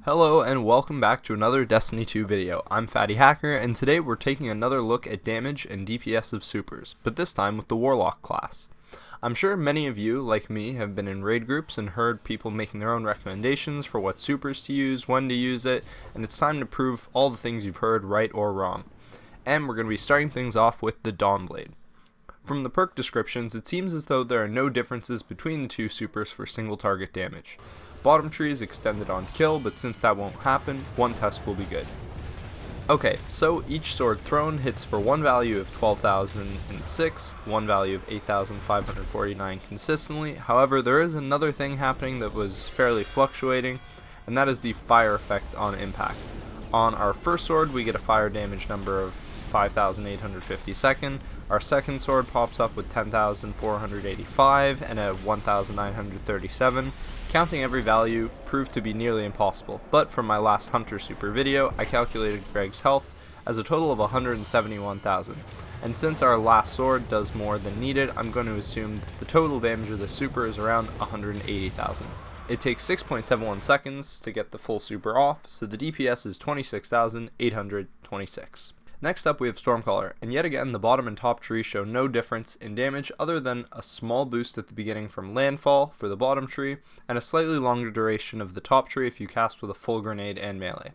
Hello and welcome back to another Destiny 2 video. I'm fattyhacker and today we're taking another look at damage and DPS of supers, but this time with the Warlock class. I'm sure many of you, like me, have been in raid groups and heard people making their own recommendations for what supers to use, when to use it, and it's time to prove all the things you've heard right or wrong. And we're going to be starting things off with the Dawnblade. From the perk descriptions, it seems as though there are no differences between the two supers for single target damage. Bottom tree is extended on kill, but since that won't happen, one test will be good. Okay, so each sword thrown hits for one value of 12,006, one value of 8,549 consistently. However, there is another thing happening that was fairly fluctuating, and that is the fire effect on impact. On our first sword, we get a fire damage number of 5,852. Our second sword pops up with 10,485 and a 1,937. Counting every value proved to be nearly impossible, but from my last Hunter Super video, I calculated Greg's health as a total of 171,000. And since our last sword does more than needed, I'm going to assume that the total damage of the super is around 180,000. It takes 6.71 seconds to get the full super off, so the DPS is 26,826. Next up we have Stormcaller, and yet again the bottom and top tree show no difference in damage other than a small boost at the beginning from landfall for the bottom tree, and a slightly longer duration of the top tree if you cast with a full grenade and melee.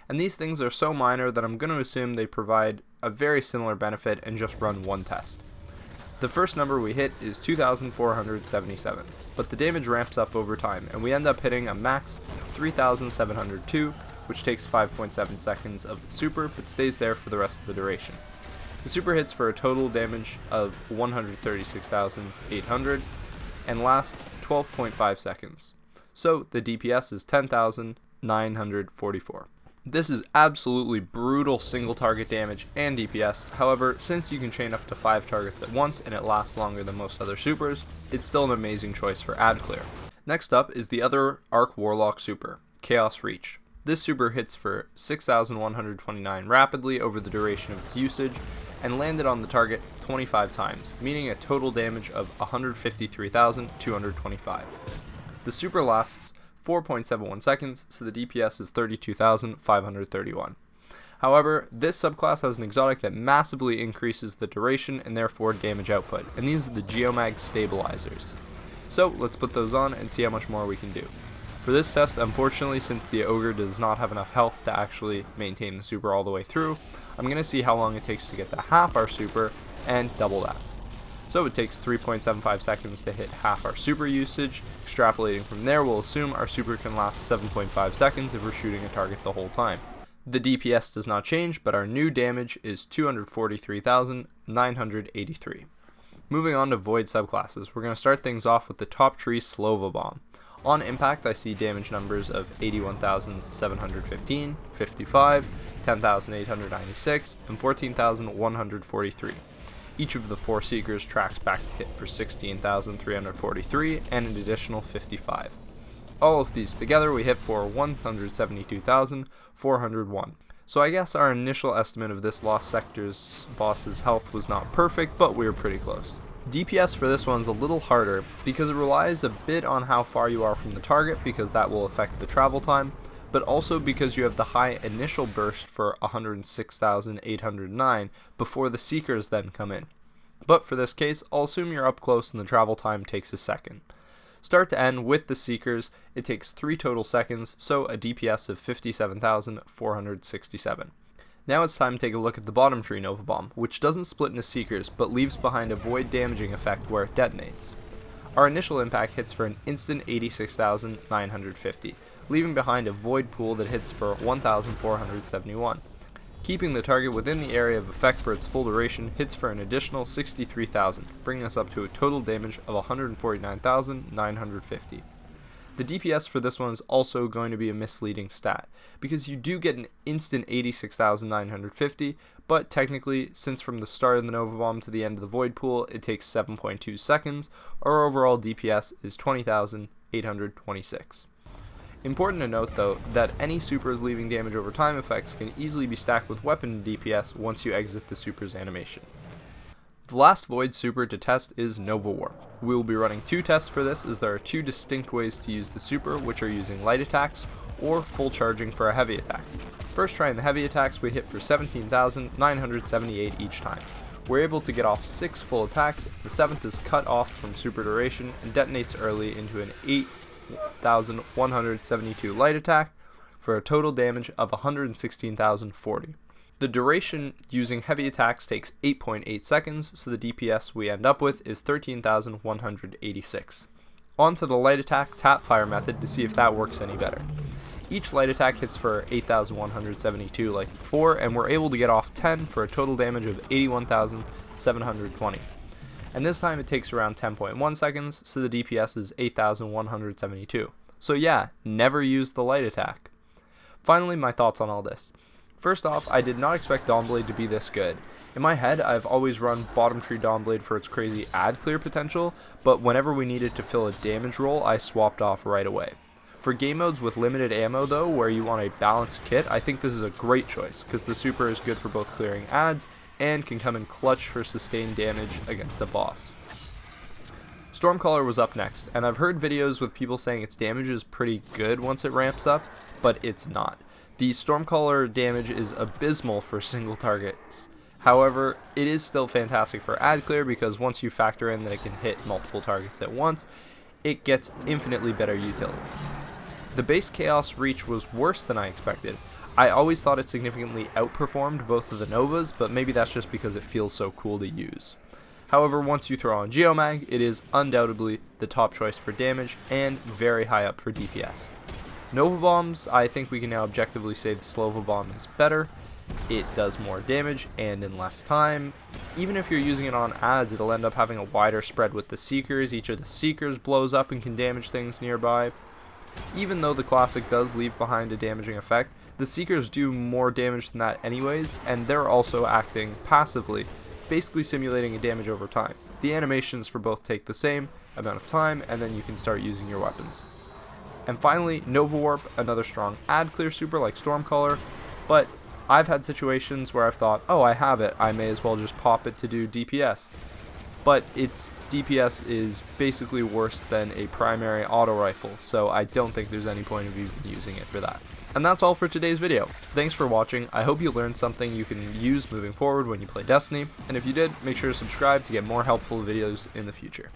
And these things are so minor that I'm going to assume they provide a very similar benefit and just run one test. The first number we hit is 2,477, but the damage ramps up over time, and we end up hitting a max 3,702, which takes 5.7 seconds of the super, but stays there for the rest of the duration. The super hits for a total damage of 136,800, and lasts 12.5 seconds. So the DPS is 10,944. This is absolutely brutal single target damage and DPS, however, since you can chain up to 5 targets at once and it lasts longer than most other supers, it's still an amazing choice for ad clear. Next up is the other Arc Warlock super, Chaos Reach. This super hits for 6,129 rapidly over the duration of its usage, and landed on the target 25 times, meaning a total damage of 153,225. The super lasts 4.71 seconds, so the DPS is 32,531. However, this subclass has an exotic that massively increases the duration and therefore damage output, and these are the Geomag stabilizers. So let's put those on and see how much more we can do. For this test, unfortunately, since the Ogre does not have enough health to actually maintain the super all the way through, I'm going to see how long it takes to get to half our super and double that. So it takes 3.75 seconds to hit half our super usage. Extrapolating from there, we'll assume our super can last 7.5 seconds if we're shooting a target the whole time. The DPS does not change, but our new damage is 243,983. Moving on to Void subclasses, we're going to start things off with the top tree Slova Bomb. On impact, I see damage numbers of 81,715, 55, 10,896, and 14,143. Each of the 4 Seekers tracks back to hit for 16,343 and an additional 55. All of these together we hit for 172,401. So I guess our initial estimate of this Lost Sector's boss's health was not perfect, but we were pretty close. DPS for this one's a little harder because it relies a bit on how far you are from the target, because that will affect the travel time, but also because you have the high initial burst for 106,809 before the Seekers then come in. But for this case, I'll assume you're up close and the travel time takes a second. Start to end with the Seekers, it takes 3 total seconds, so a DPS of 57,467. Now it's time to take a look at the bottom tree Nova Bomb, which doesn't split into Seekers, but leaves behind a void damaging effect where it detonates. Our initial impact hits for an instant 86,950, leaving behind a void pool that hits for 1,471. Keeping the target within the area of effect for its full duration hits for an additional 63,000, bringing us up to a total damage of 149,950. The DPS for this one is also going to be a misleading stat, because you do get an instant 86,950, but technically, since from the start of the Nova Bomb to the end of the Void Pool, it takes 7.2 seconds, our overall DPS is 20,826. Important to note though, that any supers leaving damage over time effects can easily be stacked with weapon DPS once you exit the super's animation. The last Void super to test is Nova Warp. We will be running 2 tests for this, as there are 2 distinct ways to use the super, which are using light attacks or full charging for a heavy attack. First, trying the heavy attacks, we hit for 17,978 each time. We're able to get off 6 full attacks. The 7th is cut off from super duration and detonates early into an 8,172 light attack for a total damage of 116,040. The duration using heavy attacks takes 8.8 seconds, so the DPS we end up with is 13,186. On to the light attack tap fire method to see if that works any better. Each light attack hits for 8,172 like before, and we're able to get off 10 for a total damage of 81,720. And this time it takes around 10.1 seconds, so the DPS is 8,172. So yeah, never use the light attack. Finally, my thoughts on all this. First off, I did not expect Dawnblade to be this good. In my head, I've always run Bottom Tree Dawnblade for its crazy ad clear potential, but whenever we needed to fill a damage roll, I swapped off right away. For game modes with limited ammo though, where you want a balanced kit, I think this is a great choice, because the super is good for both clearing ads and can come in clutch for sustained damage against a boss. Stormcaller was up next, and I've heard videos with people saying its damage is pretty good once it ramps up, but it's not. The Stormcaller damage is abysmal for single targets. However, it is still fantastic for ad clear, because once you factor in that it can hit multiple targets at once, it gets infinitely better utility. The base Chaos reach was worse than I expected. I always thought it significantly outperformed both of the Novas, but maybe that's just because it feels so cool to use. However, once you throw on Geomag, it is undoubtedly the top choice for damage and very high up for DPS. Nova Bombs, I think we can now objectively say the Slova Bomb is better. It does more damage and in less time. Even if you're using it on ads, it'll end up having a wider spread with the Seekers. Each of the Seekers blows up and can damage things nearby. Even though the Classic does leave behind a damaging effect, the Seekers do more damage than that anyways, and they're also acting passively, basically simulating a damage over time. The animations for both take the same amount of time, and then you can start using your weapons. And finally, Nova Warp, another strong ad clear super like Stormcaller, but I've had situations where I've thought, oh, I have it, I may as well just pop it to do DPS. But its DPS is basically worse than a primary auto rifle, so I don't think there's any point of even using it for that. And that's all for today's video. Thanks for watching. I hope you learned something you can use moving forward when you play Destiny, and if you did, make sure to subscribe to get more helpful videos in the future.